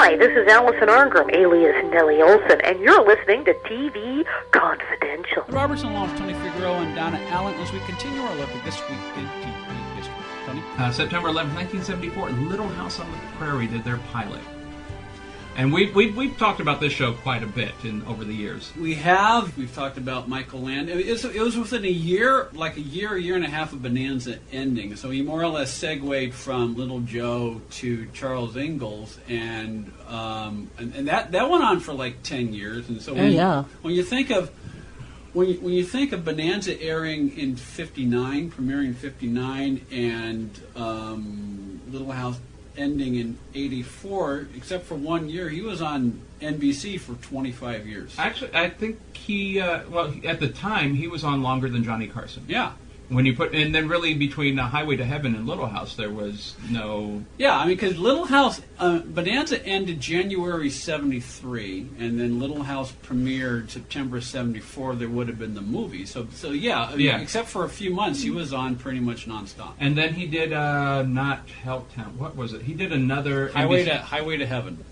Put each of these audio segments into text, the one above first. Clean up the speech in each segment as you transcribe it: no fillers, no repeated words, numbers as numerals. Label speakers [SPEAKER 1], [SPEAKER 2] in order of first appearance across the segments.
[SPEAKER 1] Hi, this is Allison Arngrim, alias Nellie Olson, and you're listening to TV Confidential.
[SPEAKER 2] The Robertson-Laws, Tony Figueroa, and Donna Allen, as we continue our look at this week in TV history. Tony?
[SPEAKER 3] September 11th, 1974, Little House on the Prairie did their pilot. And we've talked about this show quite a bit over the years.
[SPEAKER 2] We have. We've talked about Michael Landon. It was within a year and a half of Bonanza ending. So he more or less segued from Little Joe to Charles Ingalls, and that went on for like 10 years. And so when you think of Bonanza airing in '59, premiering in '59, and Little House ending in '84, except for 1 year, he was on NBC for 25 years.
[SPEAKER 3] Actually, I think he, at the time, he was on longer than Johnny Carson.
[SPEAKER 2] Yeah.
[SPEAKER 3] And then really between Highway to Heaven and Little House, there was no...
[SPEAKER 2] Yeah, I mean, because Little House, Bonanza ended January '73, and then Little House premiered September '74. There would have been the movie. So yeah, except for a few months, he was on pretty much nonstop.
[SPEAKER 3] And then he did not Helltown. What was it? He did another
[SPEAKER 2] Highway to Heaven.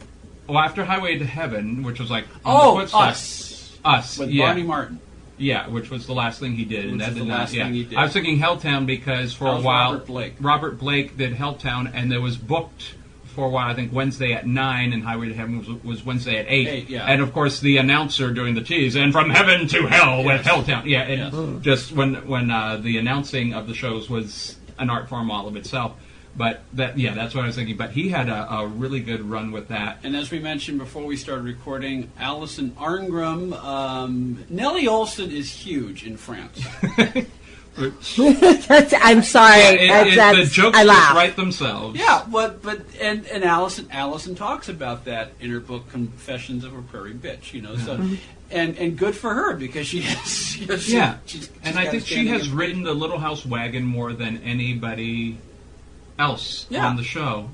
[SPEAKER 3] Well, after Highway to Heaven, which was like Us
[SPEAKER 2] with Barney Martin.
[SPEAKER 3] Yeah, which was the last thing he did.
[SPEAKER 2] Which was the last thing he did.
[SPEAKER 3] I was thinking Helltown because for a while
[SPEAKER 2] Robert
[SPEAKER 3] Blake did Helltown, and there was booked for a while, I think Wednesday at 9, and Highway to Heaven was Wednesday at 8. And of course the announcer doing the tease, and from heaven to hell with Helltown. Yeah, and just when the announcing of the shows was an art form all of itself. But that's what I was thinking. But he had a really good run with that.
[SPEAKER 2] And as we mentioned before we started recording, Allison Arngrim, Nellie Olson is huge in France.
[SPEAKER 4] I'm sorry.
[SPEAKER 3] The jokes just write themselves.
[SPEAKER 2] Yeah, but Allison talks about that in her book Confessions of a Prairie Bitch. So and good for her because she has. She's
[SPEAKER 3] I think she has ridden the Little House wagon more than anybody else on the show,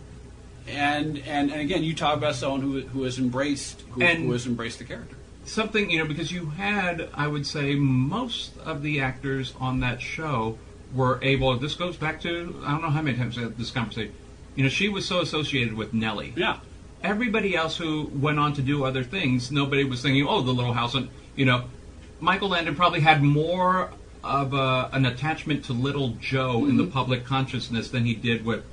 [SPEAKER 3] and again, you talk about someone who has embraced the character. Something because you had, I would say, most of the actors on that show were able. This goes back to I don't know how many times I had this conversation. She was so associated with Nellie.
[SPEAKER 2] Yeah.
[SPEAKER 3] Everybody else who went on to do other things, nobody was thinking, oh, the Little House, and Michael Landon probably had more of an attachment to Little Joe in the public consciousness than he did with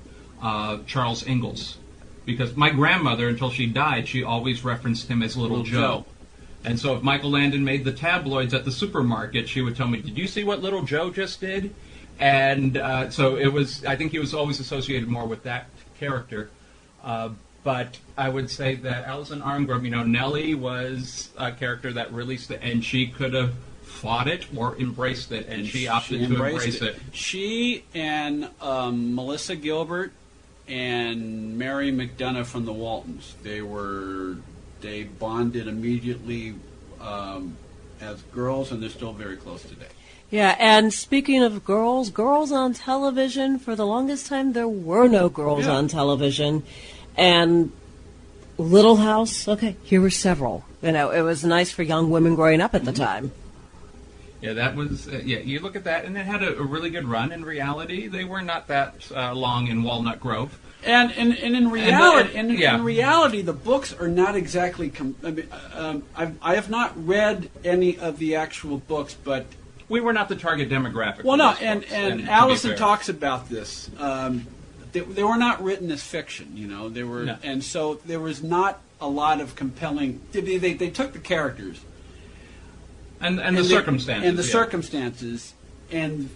[SPEAKER 3] Charles Ingalls. Because my grandmother, until she died, she always referenced him as Little Joe. And so if Michael Landon made the tabloids at the supermarket, she would tell me, did you see what Little Joe just did? And so it was, I think he was always associated more with that character. But I would say that Allison Arngrim, Nellie was a character that really, and she could have fought it or embraced it, and she opted to embrace it.
[SPEAKER 2] She and Melissa Gilbert and Mary McDonough from the Waltons, they bonded immediately as girls, and they're still very close today.
[SPEAKER 4] Yeah, and speaking of girls on television, for the longest time there were no girls on television, and Little House, here were several. It was nice for young women growing up at the time.
[SPEAKER 3] Yeah, that was, you look at that, and it had a really good run. In reality, they were not that long in Walnut Grove.
[SPEAKER 2] And in reality, the books are not exactly, I have not read any of the actual books, but...
[SPEAKER 3] We were not the target demographic.
[SPEAKER 2] Well, no, and Allison talks about this. They were not written as fiction, They were, and so there was not a lot of compelling... They took the characters...
[SPEAKER 3] And the circumstances.
[SPEAKER 2] And the circumstances, and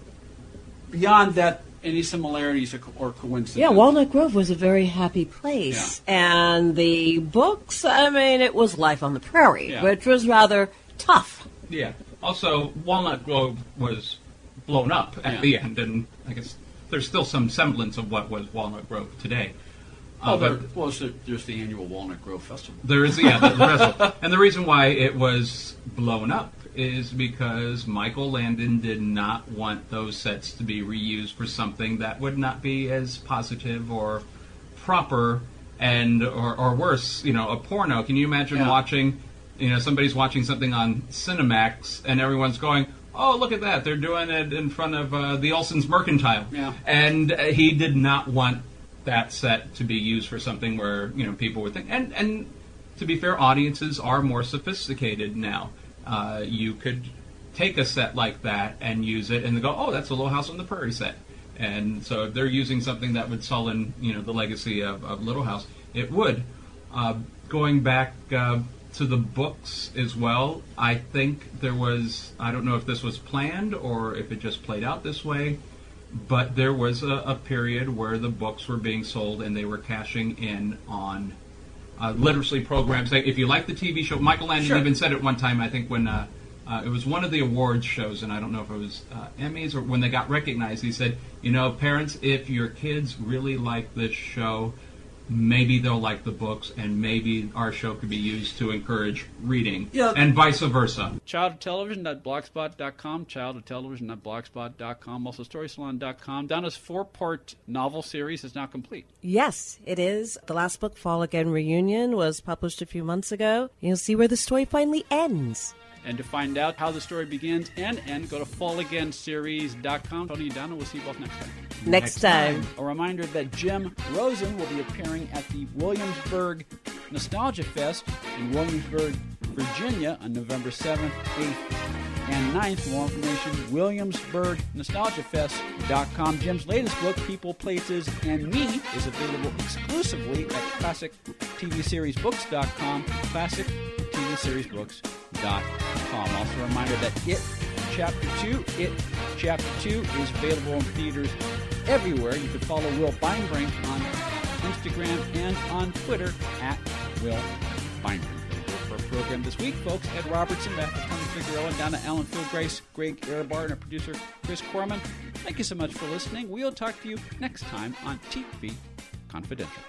[SPEAKER 2] beyond that, any similarities or coincidences.
[SPEAKER 4] Yeah, Walnut Grove was a very happy place. Yeah. And the books, it was Life on the Prairie, which was rather tough.
[SPEAKER 3] Yeah. Also, Walnut Grove was blown up at the end, and I guess there's still some semblance of what was Walnut Grove today.
[SPEAKER 2] There's the annual Walnut Grove Festival.
[SPEAKER 3] There is, the festival. And the reason why it was blown up is because Michael Landon did not want those sets to be reused for something that would not be as positive or proper and or worse, a porno. Can you imagine watching, somebody's watching something on Cinemax and everyone's going, oh, look at that, they're doing it in front of the Olsen's Mercantile. Yeah. And he did not want that set to be used for something where, people would think, and to be fair, audiences are more sophisticated now. You could take a set like that and use it, and they go, oh, that's a Little House on the Prairie set. And so if they're using something that would sullen, the legacy of Little House, it would. Going back to the books as well, I think there was, I don't know if this was planned or if it just played out this way, but there was a period where the books were being sold and they were cashing in on literacy programs. If you like the TV show, Michael Landon even said it one time, I think, when it was one of the awards shows, and I don't know if it was Emmys or when they got recognized, he said, parents, if your kids really like this show, maybe they'll like the books, and maybe our show could be used to encourage reading, and vice versa.
[SPEAKER 2] Childhoftelevision.blogspot.com, childhoftelevision.blogspot.com, also storysalon.com. Donna's 4-part novel series is now complete.
[SPEAKER 4] Yes, it is. The last book, Fall Again Reunion, was published a few months ago. You'll see where the story finally ends.
[SPEAKER 2] And to find out how the story begins and end, go to fallagainseries.com. Tony and Donna, we'll see you both next time.
[SPEAKER 4] Next time.
[SPEAKER 2] A reminder that Jim Rosen will be appearing at the Williamsburg Nostalgia Fest in Williamsburg, Virginia on November 7th, 8th, and 9th. For more information, WilliamsburgNostalgiaFest.com. Jim's latest book, People, Places, and Me, is available exclusively at ClassicTVSeriesBooks.com, ClassicTVSeriesBooks.com. Also a reminder that It Chapter 2 is available in theaters everywhere. You can follow Will Feinbrink on Instagram and on Twitter at Will Feinbrink. For our program this week, folks, Ed Robertson, Matthew Tony Figueroa, Donna Allen, Phil Grace, Greg Ehrbar, and our producer, Chris Corman. Thank you so much for listening. We'll talk to you next time on TV Confidential.